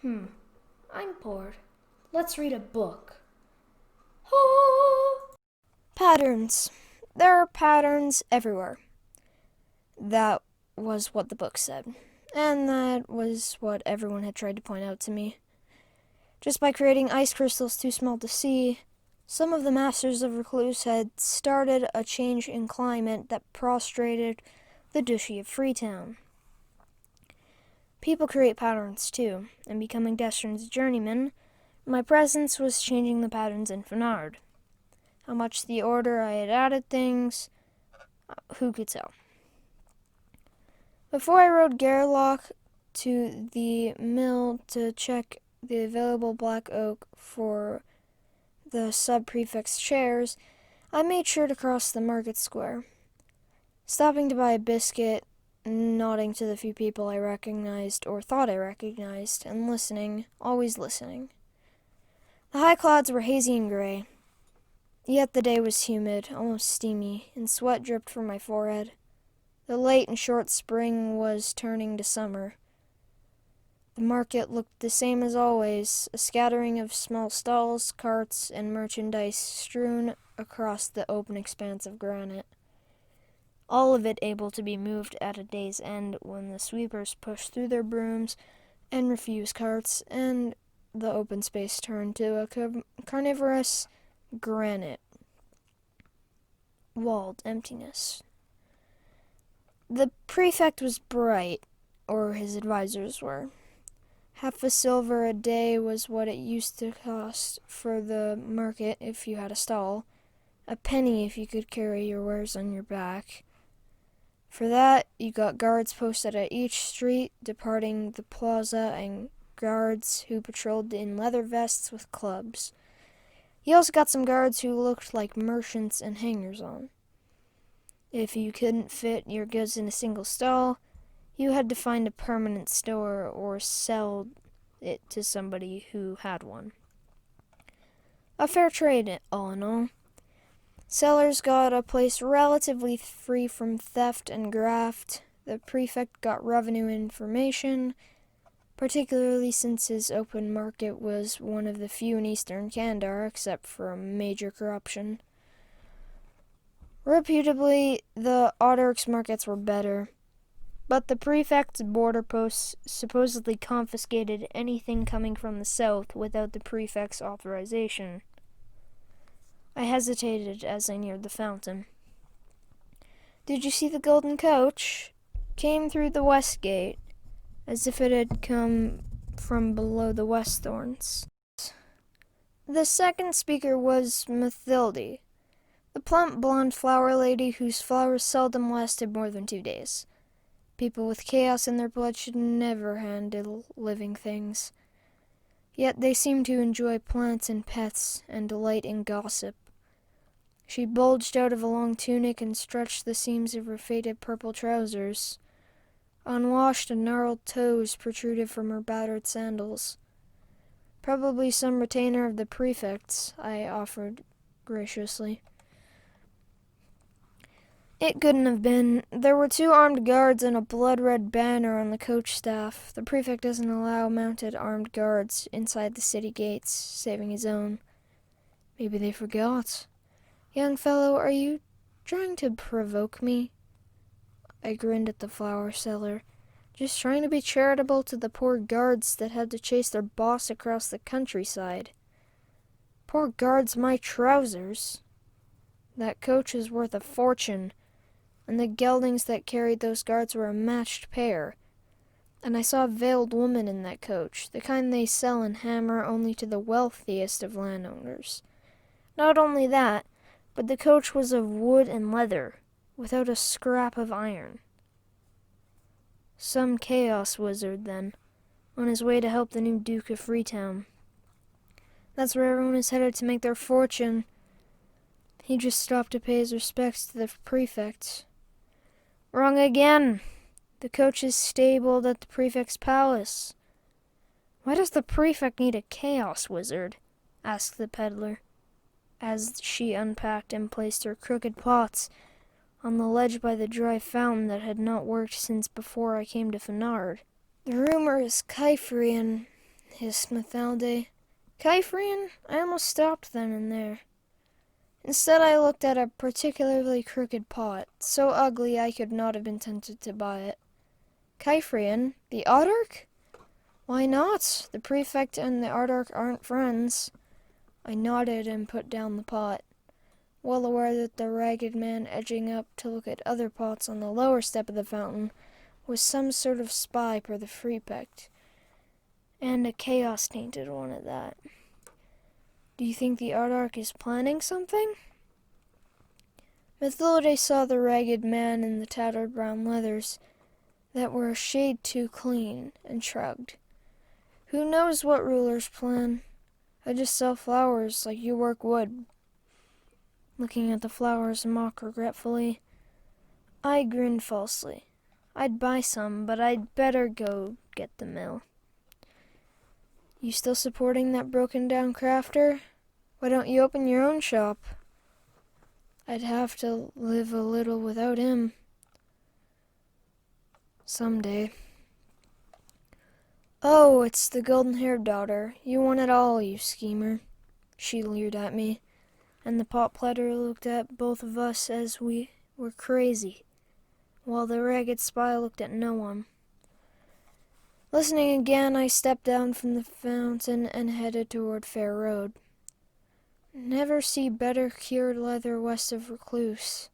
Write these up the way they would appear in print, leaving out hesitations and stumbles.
I'm bored. Let's read a book. Oh! Patterns. There are patterns everywhere. That was what the book said. And that was what everyone had tried to point out to me. Just by creating ice crystals too small to see, some of the masters of Recluce had started a change in climate that prostrated the Duchy of Freetown. People create patterns too, and becoming Destron's journeyman, my presence was changing the patterns in Fenard. How much the order I had added things, who could tell? Before I rode Garlock to the mill to check the available black oak for the sub-prefect's chairs, I made sure to cross the market square. Stopping to buy a biscuit, nodding to the few people I recognized or thought I recognized, and listening, always listening. The high clouds were hazy and gray, yet the day was humid, almost steamy, and sweat dripped from my forehead. The late and short spring was turning to summer. The market looked the same as always, a scattering of small stalls, carts, and merchandise strewn across the open expanse of granite. All of it able to be moved at a day's end when the sweepers pushed through their brooms and refused carts, and the open space turned to a carnivorous granite walled emptiness. The prefect was bright, or his advisors were. Half a silver a day was what it used to cost for the market if you had a stall, a penny if you could carry your wares on your back. For that, you got guards posted at each street departing the plaza and guards who patrolled in leather vests with clubs. You also got some guards who looked like merchants and hangers-on. If you couldn't fit your goods in a single stall, you had to find a permanent store or sell it to somebody who had one. A fair trade, all in all. Sellers got a place relatively free from theft and graft. The prefect got revenue information, particularly since his open market was one of the few in eastern Kandar, except for major corruption. Reputably, the Otterix markets were better, but the prefect's border posts supposedly confiscated anything coming from the south without the prefect's authorization. I hesitated as I neared the fountain. "Did you see the golden coach? Came through the west gate, as if it had come from below the Westthorns." The second speaker was Mathilde, the plump blonde flower lady whose flowers seldom lasted more than 2 days. People with chaos in their blood should never handle living things. Yet they seemed to enjoy plants and pets and delight in gossip. She bulged out of a long tunic and stretched the seams of her faded purple trousers. Unwashed and gnarled toes protruded from her battered sandals. "Probably some retainer of the prefect's," I offered graciously. It couldn't have been. There were 2 armed guards and a blood-red banner on the coach staff. The prefect doesn't allow mounted armed guards inside the city gates, saving his own. Maybe they forgot. "Young fellow, are you trying to provoke me?" I grinned at the flower seller. "Just trying to be charitable to the poor guards that had to chase their boss across the countryside." "Poor guards, my trousers! That coach is worth a fortune, and the geldings that carried those guards were a matched pair. And I saw a veiled woman in that coach, the kind they sell and hammer only to the wealthiest of landowners. Not only that, but the coach was of wood and leather, without a scrap of iron." Some chaos wizard, then, on his way to help the new Duke of Freetown. That's where everyone is headed to make their fortune. He just stopped to pay his respects to the prefect. "Wrong again. The coach is stabled at the prefect's palace." "Why does the prefect need a chaos wizard?" asked the peddler, as she unpacked and placed her crooked pots on the ledge by the dry fountain that had not worked since before I came to Fenard. "The rumor is Kyphrian. hissed Mathalde. Kyphrian, I almost stopped then and there. Instead, I looked at a particularly crooked pot, so ugly I could not have been tempted to buy it. Kyphrian, the Autarch? Why not? The prefect and the Autarch aren't friends. I nodded and put down the pot, well aware that the ragged man edging up to look at other pots on the lower step of the fountain was some sort of spy for the prefect, and a chaos-tainted one at that. Do you think the Autarch is planning something? Mathilde saw the ragged man in the tattered brown leathers that were a shade too clean, and shrugged. Who knows what rulers plan? I just sell flowers like you work wood. Looking at the flowers mock regretfully, I grinned falsely. I'd buy some, but I'd better go get the mill. You still supporting that broken-down crafter? Why don't you open your own shop? I'd have to live a little without him. Someday. Oh, it's the golden-haired daughter. You want it all, you schemer. She leered at me, and the pot platter looked at both of us as we were crazy, while the ragged spy looked at no one. Listening again, I stepped down from the fountain and headed toward Fair Road. Never see better cured leather west of Recluce.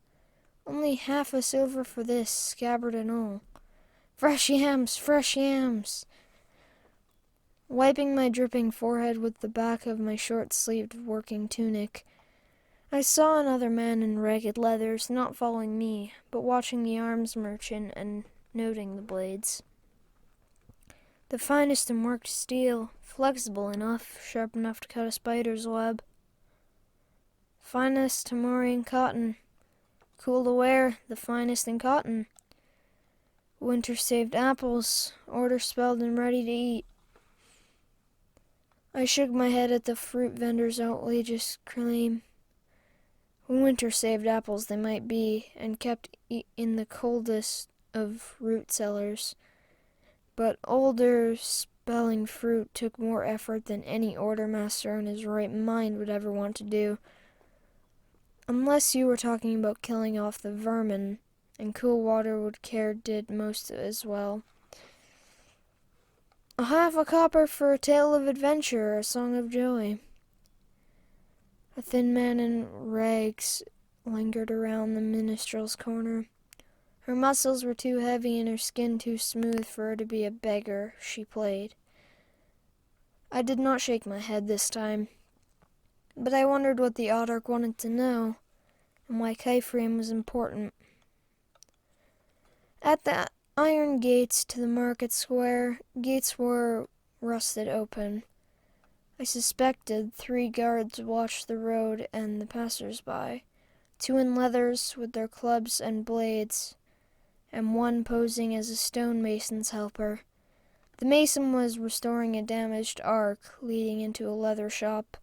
Only half a silver for this, scabbard and all. Fresh yams, fresh yams! Wiping my dripping forehead with the back of my short-sleeved working tunic, I saw another man in ragged leathers not following me, but watching the arms merchant and noting the blades. The finest in worked steel, flexible enough, sharp enough to cut a spider's web. Finest Tamorian cotton, cool to wear, the finest in cotton. Winter-saved apples, order spelled and ready to eat. I shook my head at the fruit vendor's outrageous claim. Winter-saved apples they might be, and kept in the coldest of root cellars. But older spelling fruit took more effort than any order master in his right mind would ever want to do. Unless you were talking about killing off the vermin, and cool water would care did most as well. A half a copper for a tale of adventure or a song of joy. A thin man in rags lingered around the minstrel's corner. Her muscles were too heavy and her skin too smooth for her to be a beggar. She played. I did not shake my head this time, but I wondered what the Autarch wanted to know, and why Kyphrian was important. At the iron gates to the market square, gates were rusted open. I suspected 3 guards watched the road and the passers-by, 2 in leathers with their clubs and blades, and 1 posing as a stonemason's helper. The mason was restoring a damaged ark leading into a leather shop.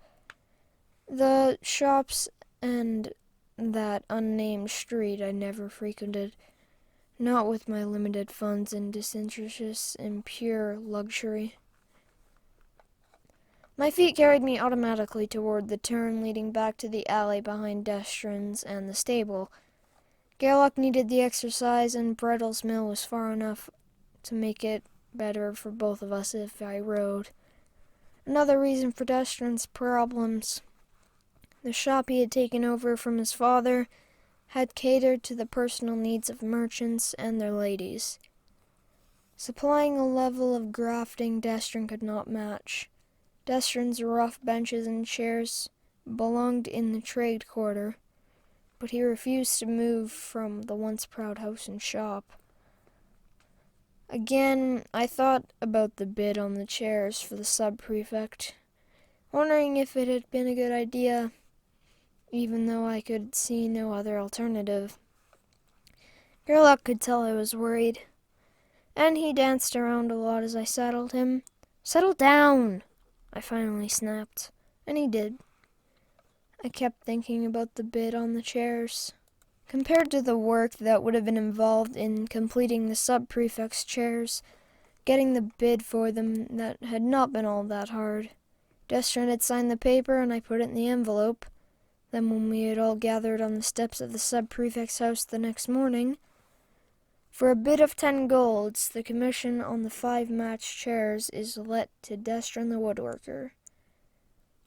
The shops and that unnamed street I never frequented, not with my limited funds and disinterest in pure luxury. My feet carried me automatically toward the turn leading back to the alley behind Destrin's and the stable. Gerlach needed the exercise, and Brettle's mill was far enough to make it better for both of us if I rode. Another reason for Destrin's problems. The shop he had taken over from his father had catered to the personal needs of merchants and their ladies, supplying a level of grafting Destrin could not match. Destrin's rough benches and chairs belonged in the trade quarter, but he refused to move from the once proud house and shop. Again, I thought about the bid on the chairs for the sub-prefect, wondering if it had been a good idea, even though I could see no other alternative. Gerlach could tell I was worried, and he danced around a lot as I saddled him. "Settle down!" I finally snapped, and he did. I kept thinking about the bid on the chairs. Compared to the work that would have been involved in completing the sub-prefect's chairs, getting the bid for them that had not been all that hard. Destron had signed the paper and I put it in the envelope. Then when we had all gathered on the steps of the sub-prefect's house the next morning, for a bid of 10 golds, the commission on the 5 matched chairs is let to Destron the woodworker.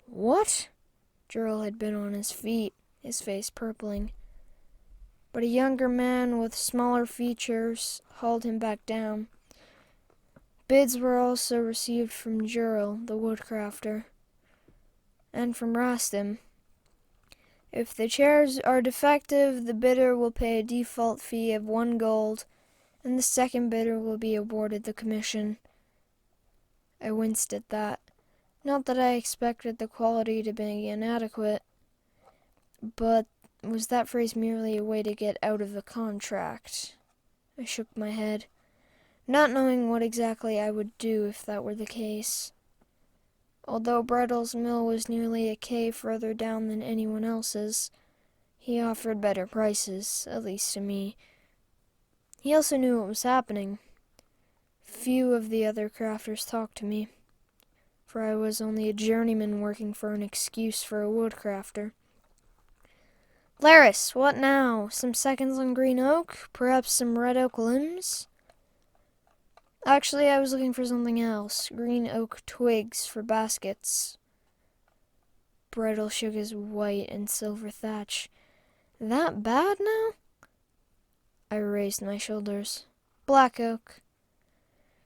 What? Gerald had been on his feet, his face purpling. But a younger man with smaller features hauled him back down. Bids were also received from Jurel, the woodcrafter, and from Rastim. If the chairs are defective, the bidder will pay a default fee of 1 gold, and the second bidder will be awarded the commission. I winced at that. Not that I expected the quality to be inadequate, but was that phrase merely a way to get out of the contract? I shook my head, not knowing what exactly I would do if that were the case. Although Brettle's mill was nearly a K further down than anyone else's, he offered better prices, at least to me. He also knew what was happening. Few of the other crafters talked to me, for I was only a journeyman working for an excuse for a woodcrafter. Laris, what now? Some seconds on green oak? Perhaps some red oak limbs? Actually, I was looking for something else. Green oak twigs for baskets. Brettle shook his white and silver thatch. That bad now? I raised my shoulders. Black oak.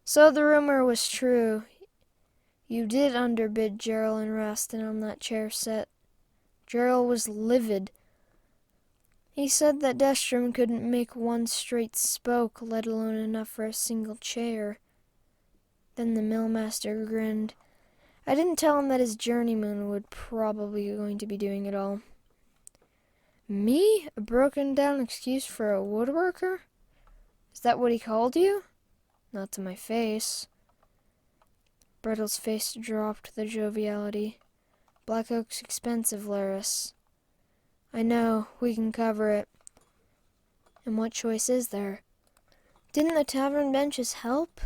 So the rumor was true. You did underbid Gerald and Rastin on that chair set. Gerald was livid. He said that Destrom couldn't make one straight spoke, let alone enough for a single chair. Then the millmaster grinned. I didn't tell him that his journeyman would probably be going to be doing it all. Me? A broken down excuse for a woodworker? Is that what he called you? Not to my face. Brettle's face dropped the joviality. Black oak's expensive, Laris. I know, we can cover it. And what choice is there? Didn't the tavern benches help?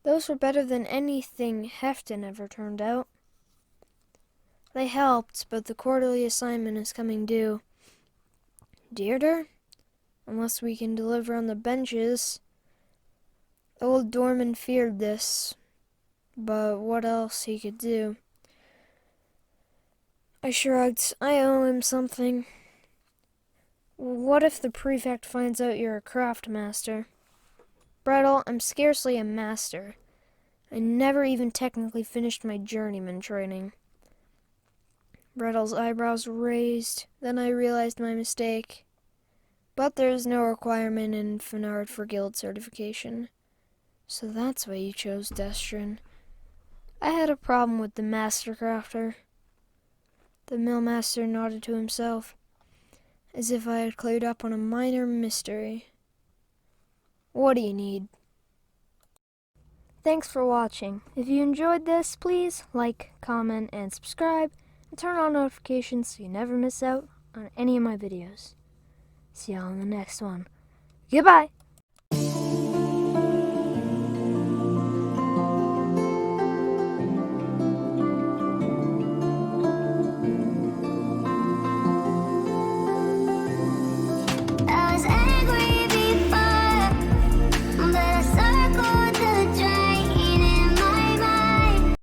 Those were better than anything Hefton ever turned out. They helped, but the quarterly assignment is coming due. Dearder? Unless we can deliver on the benches. Old Dorman feared this, but what else he could do? I shrugged. I owe him something. What if the prefect finds out you're a craft master? Brettle, I'm scarcely a master. I never even technically finished my journeyman training. Brettle's eyebrows raised. Then I realized my mistake. But there is no requirement in Fenard for guild certification. So that's why you chose Destron. I had a problem with the master crafter. The millmaster nodded to himself, as if I had cleared up on a minor mystery. What do you need? Thanks for watching. If you enjoyed this, please like, comment, and subscribe, and turn on notifications so you never miss out on any of my videos. See y'all in the next one. Goodbye!